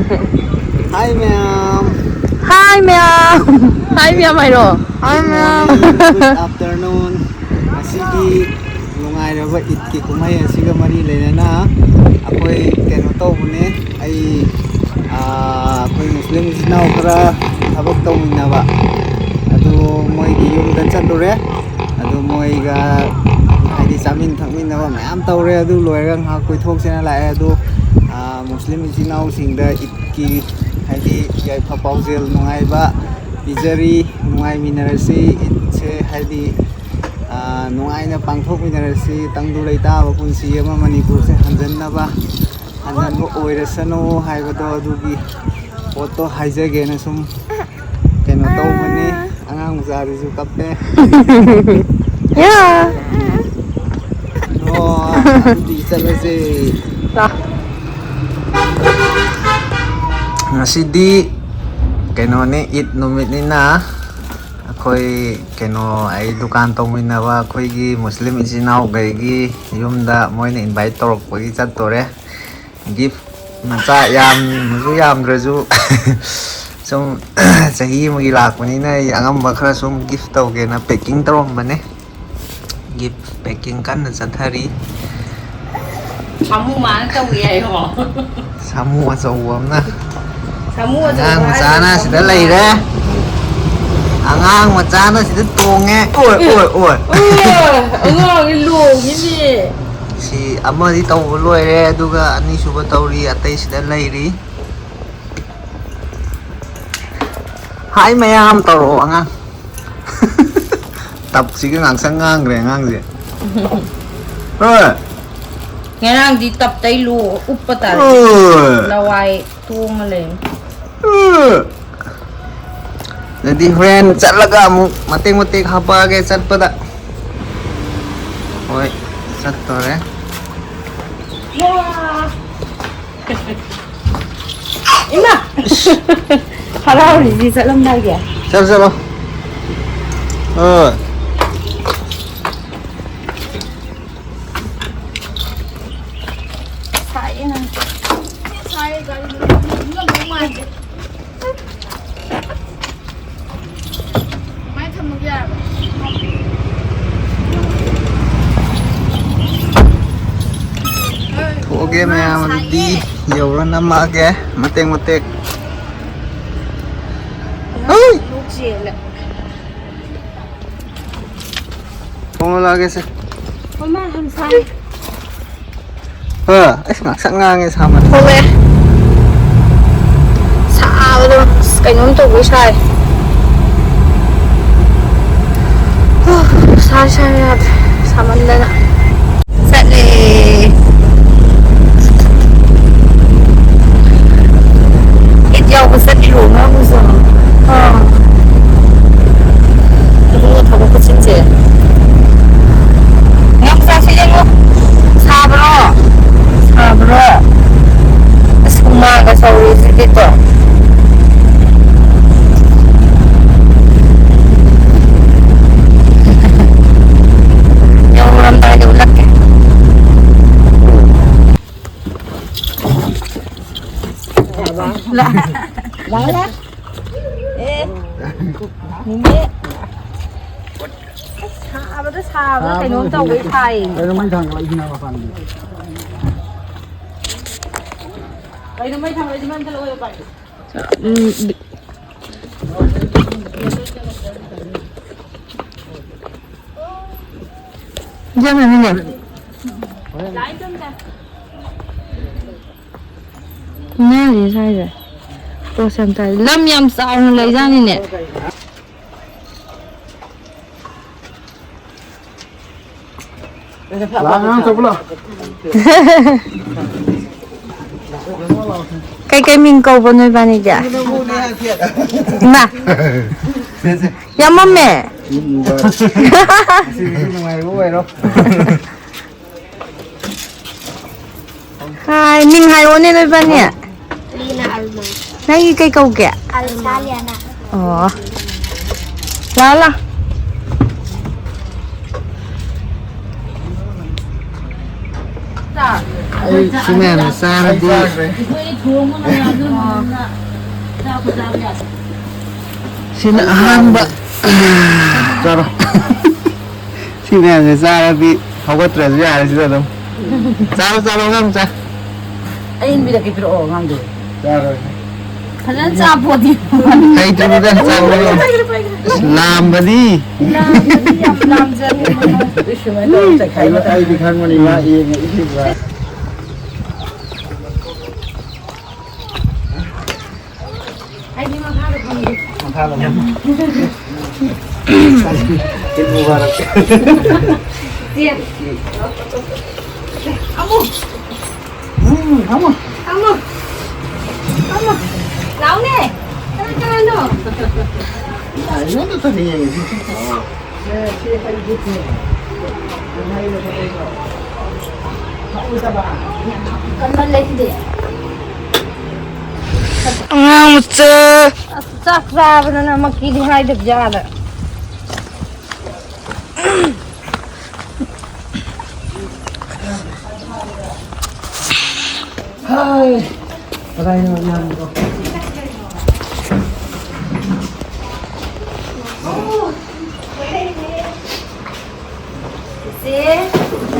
Hi ma'am. Hi ma'am. Hi ma'am ꯍꯥꯏꯔꯣ. Hi ma'am. Good afternoon. Masigi nungairaba idki kumai asiga mari lenana akhoi keno tawbune ai akhoi muslim isnau khara thabak tawminaba adu moigi yumda chatture adu moiga haidi chamin thakminaba mayam tawre adu loiraga ngha koi thoksena lae adu muslim isnau singda idki haidi yaifa paujel nungaiba pijari nungai minarasi itse haidi nungaina pangthok minarasi tangdu leitaba punsi ama manipur se hanjannaba hanjanbo oirasano haibado adugi photo haijage na sum keno tawbani angang mujarisu kappe Yeah. oh adi chalase ngasidi keno ne it numit ni na akhoi keno ai dukan tawminaba akhoi muslim isinau gaigi yumda moina invite torokpagi chattore gift macha yamdraju sum chahi mugi lakpanina angamba khara sum gift tawgena packing tarombane gift packing kanna chathari Samu mana tawgi ai ho. samu achawamna Samu angang machana sida leire angang machana sida tonge oi Angang ilongini. si amadi tawba loire aduga ani suba tawri atai sida leiri hai mayam tawro angang tập siga ngangsang ngangre angangje oi Ngarang di tap tay lu upatal. Laway tuong alin. Jadi friend chatlaga mu mating hapage chatpada oi chattore Wah. Ima. Harau di salam lagi ya. chalo oi Saya kali ini mau mandi. Mai tham gia. Oke mayam di yauran nama ke mating oi Lucille. Kung lagi sih Mama ham sai. ngaksang ngangin sama Thôi sao đâu cái nhóm tụ với sai sai ra sao mình đây nè sẽ đi ít dầu có sẽ đi luôn á bây giờ 이거 다 먹고 진짜 영상 시즌 거 사브로 Abra, sumaga sa ulit dito. Yung ulam talaga ulat eh. Wala. Hindi. Sabi, kay noon daw ay tay. Pero may thang lagi na mapandi Ay naman tama di man dalawa yung party. Diyan na niya. Lain dong ta. Này sai rồi. Tôi xem tay lâm nhầm sao lấy ra này nè. Langang sebelah Cái mình cầu vào nơi bạn này kìa. Nè. Ya mẹ. Hai, mình hai ôn nơi bạn nè. Lina Alma. Nang cây cầu kìa. Almaliana. Ồ. Lala. Si Mena Sara di Sinahamba Sara Si Mena Sara di Hau cótres ya di situ Sara ngam sa Ayun bila kita orang tu. Sara Kalian siapa dia? Hai tu bukan Sara Islam badi Islam jadi. Hai mata ai dikan mani ma iya ini ba Makala Eid Mubarak. Siap. Kamu. Lau nè. Jangan no. Nah, ini tuh tadinya gitu. Cần lên lên đi. Ngang chơi. Chắc ra bên nó mà kia đi hai được ra rồi. Đây rồi nha.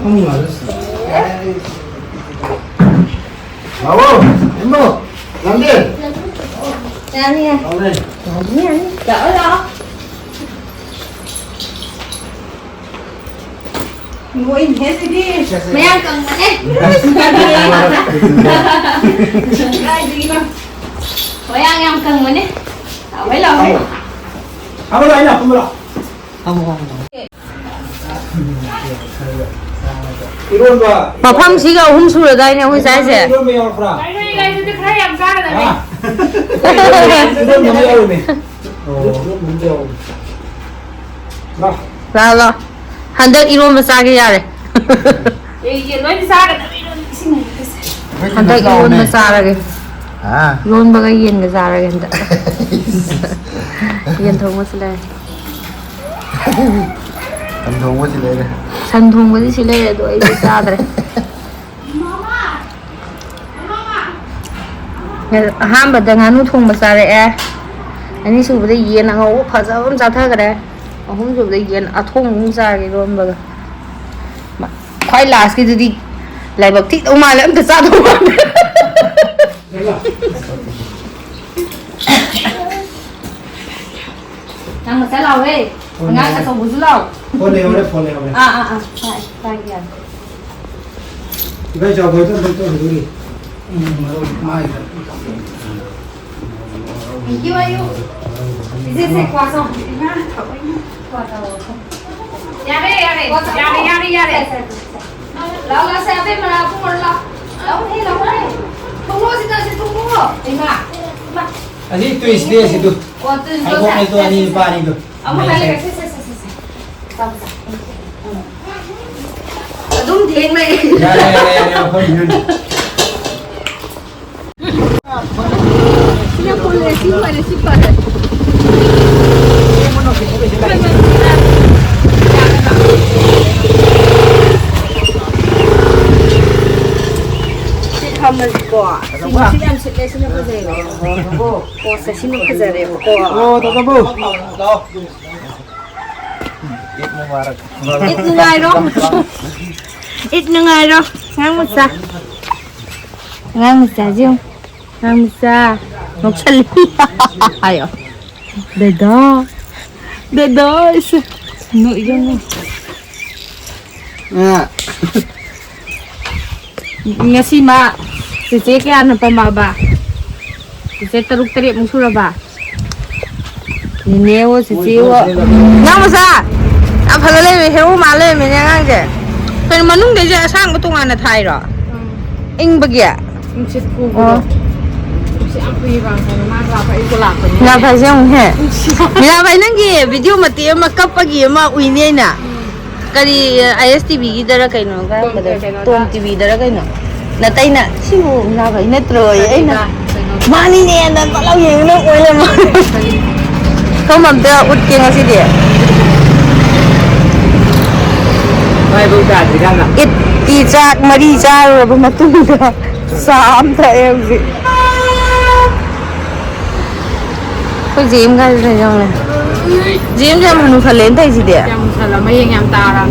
Không ngờ được. Bravo, em đâu? Làm đi. Ra đi. Vào đây. Đỡ đó. Ngồi hết đi. Mày ăn cần mà đấy. Đây gì đâu. Mày ăn em cần mà đấy. Mấy lần. Không có đâu, không có đâu. Không. Iron ba. Mafam siga sura dai ne hoi sai se. Iron me aur fra. Đây tôi thấy em ra rồi này. Iron me aur me. Iron me aur. Ba. La la. Handak iron masage yare. Vậy nói đi xa rồi. Handak iron masage. À. Iron baga yen ga zara ga handak. Yen thong masala. Anh thùng quá chị đây đây. San thong ga si le do ai sa dare. Ham ba da nganu thong masare e. Ani su ba yen ngau pha za on za tha ga de. Ahum ju ba yen a thong mu sa ga ron baga. Ma khai last ki di lai bak thi dau ma le am ta sa dau ma. Đang mà sẽ lau đi. Ngay cả xong bún lau. Phone này đây, phone này đây. Phải kìa. Bây giờ với tôi đi. Mai. Yêu yêu. Đi xe qua xong. Qua tàu. Ra đi. Lau xe bên mà lau không còn lau. Lau đây. Không mua gì đâu, không mua. Đi mà. Ani twist dia situ. Qua từ Ai kau itu ani pa ani tu. Ông hay là xe. Xong. Đúng thiệt mày. Ya, phone yun. Sino po le si pare. Hammer ko. Sino sino ko zero. Ko sa sino ko zero ko. Oh, tak apa. Tahu. Eid Mubarak. Ít ngay đó. Ít ngay đó. Ngang một sa. Chứ. Ngang một sa. Một chân ayo. Beda. Nội dung. Ah. Ngasi ma. Sisi ke ano pa ba? Sisi taruk-tarik mong sura ba? Ninewo sisi wo. Ngang mo sa. Ang phalale me hewo male me ngang je. Pero manung de je sang mo tunga na thai ro. Ing bagya. Sit ko. Oh. Si ang kuya ma ra pa ito la ko. Na pa siyang he. Mira ba nang gi video mati ma kapagi ma uine na. Kali ISTV gi dara kay no ga Tom TV dara kay no. Natay na simu na ba ina troy ay na. Mani ne na palaw yeng no oile mo. Không làm được út kia ngasi dia. Mai buka di kana. It ตีจากมาดีจ้าเลยมาตุ้งสามแต่เองสิก็จีมกันเลยจังเลยจีมจะมันนุ่งทะเลนได้สิเดีย ยังสารไม่ยังยำตาลัง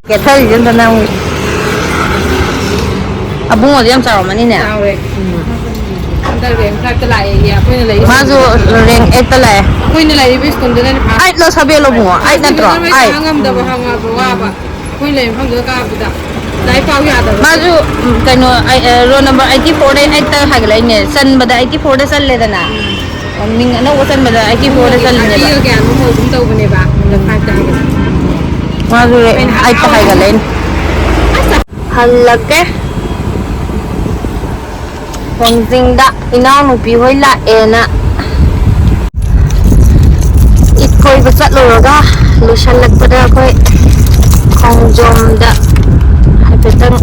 แกเท่าอยู่จนตอนนั้นอาบุ้งเอาเรื่องจ่อมานี่เนี่ย เอาเลยได้เรียนคัดตลาดเยอะคุยอะไร มาสู่เรียงเอ็ดไปเลย คุยอะไรวิสกุลจะได้พา ไอ้เราชอบเบลบัวไอ้นั่นตรอไอ้ hangam da bahanga bawa baคุยเลยพังเดือกาบุดาได้เฝ้ายาด มาสู่กันโนไอ้โรนัมเบอร์84ได้ไอ้เตอร์หายเลยเนี่ยซันบัด84ได้ซันเลยนะมิงอันนั้นว่าซันบัด84ได้ซันเลย ที่แกมันโหคุ้มตัวเนี่ยบ้ามันพาใจกัน มาสู่ไอ้เตอร์หายกันเลยฮัลโหลแกคนจริงดะอีน้องหนูปีไว้ละเอ็นะอีกคนไปจัดเลยก็ลูชันเล็กไปได้ก็ของจอมดะให้ไปตั้ง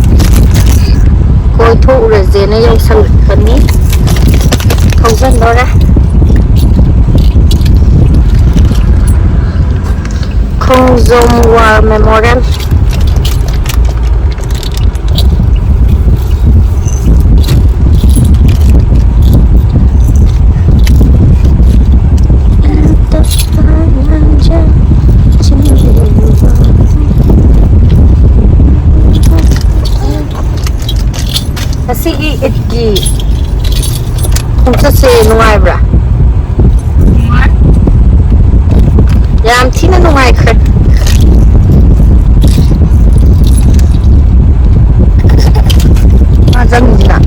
คอยทุเรศเนี่ยยังสลัดคนนี้ของฉันด้วยนะของจอมวาร์เมมโมเรียลSige itki kung sa nungay bra yam tina nungay ka mazam na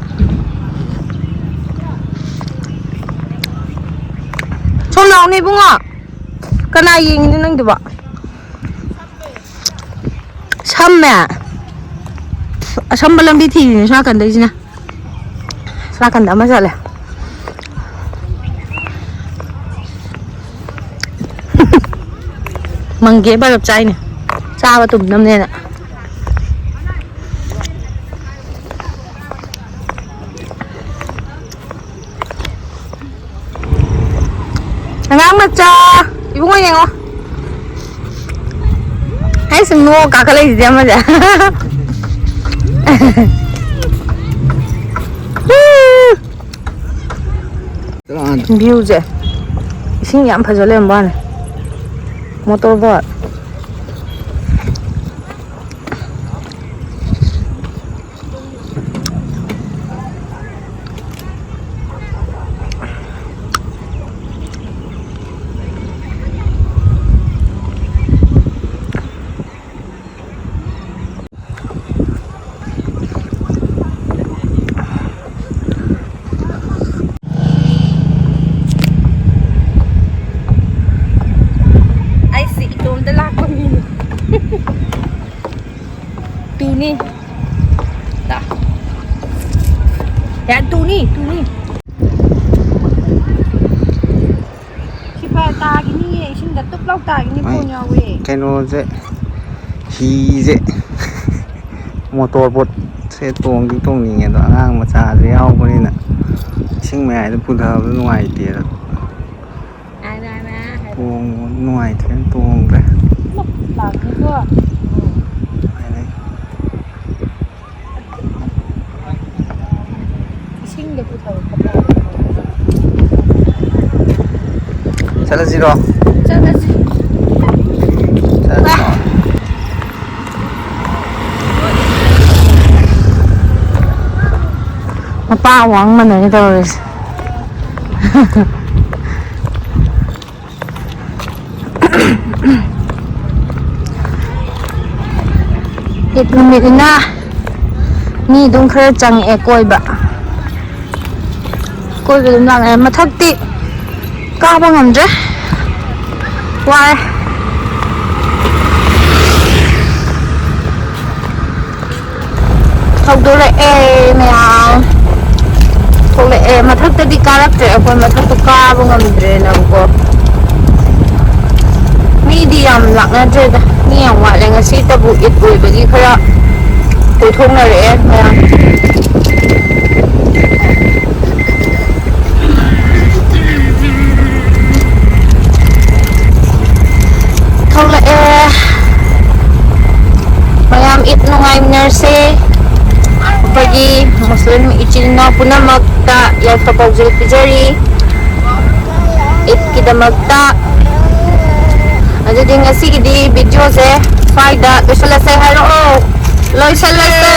chon lao ni bunga kana ying ni nang diba samme sambalam di thi ni sa kan dai na sa kan da ma sa le mangge ba gặp trai nè cha ba tụm năm nên ạ ngang mà cha ibu ngồi nhang không hay sừng ngô cả cái gì mà vậy view je ising yam phajole amban motor boat tu ni dah ya tu ni siapa tak gini isin datuk lau tak gini punya we cái nó dễ khí dễ motor bot xe tuồng đi tuồng gì đó ngang mà trà dễ ao có nên là sinh mẹ nó phun thờ với ngoài tiền ai ra mà tuồng ngoài thế tuồng đấy tak juga ising dia putar Salah zero. Salah sih. Salah. Apa uang mana ni terus? Itu mina ni dong kerja cang ekoi ba. Koi belum lang mathakti ka ba ngamje. Why? Học đồ lại mèo thuộc lại mà thức tới đi ca lắp trẻ còn mà thức tôi ca vô ngầm trẻ nào có medium lặng ra chơi ta ni ở ngoài là người sĩ ta bụi ít bụi bởi vì khá bụi thùng này để mèo thuộc lại Muslim ichilina punamagta yagpapagjil pijari itkidamagta adudi ngasigidi video se faida loisalase haro loisalase